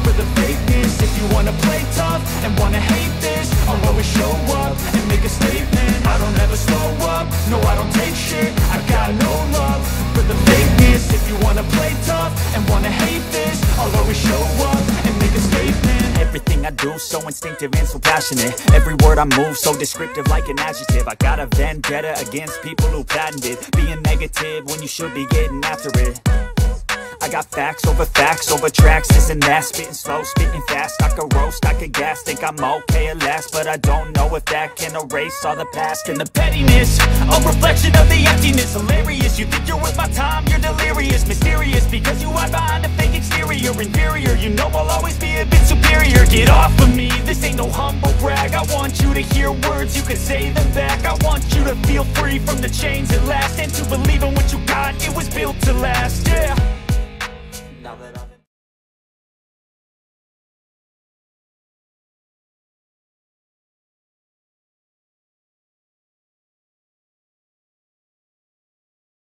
For the fakeness, if you wanna play tough and wanna hate this, I'll always show up and make a statement. I don't ever slow up, no I don't take shit, I got no love for the fakeness. If you wanna play tough and wanna hate this, I'll always show up and make a statement. Everything I do so instinctive and so passionate. Every word I move so descriptive like an adjective. I got a vendetta against people who patented being negative when you should be getting after it. I got facts over tracks, this and that. Spitting slow, spitting fast, I could roast, I could gas. Think I'm okay at last, but I don't know if that can erase all the past. And the pettiness, a reflection of the emptiness. Hilarious, you think you're worth my time, you're delirious. Mysterious, because you hide behind a fake exterior. Inferior, you know I'll always be a bit superior. Get off of me, this ain't no humble brag. I want you to hear words, you can say them back. I want you to feel free from the chains at last, and to believe in what you got, it was built to last, yeah. Now that I've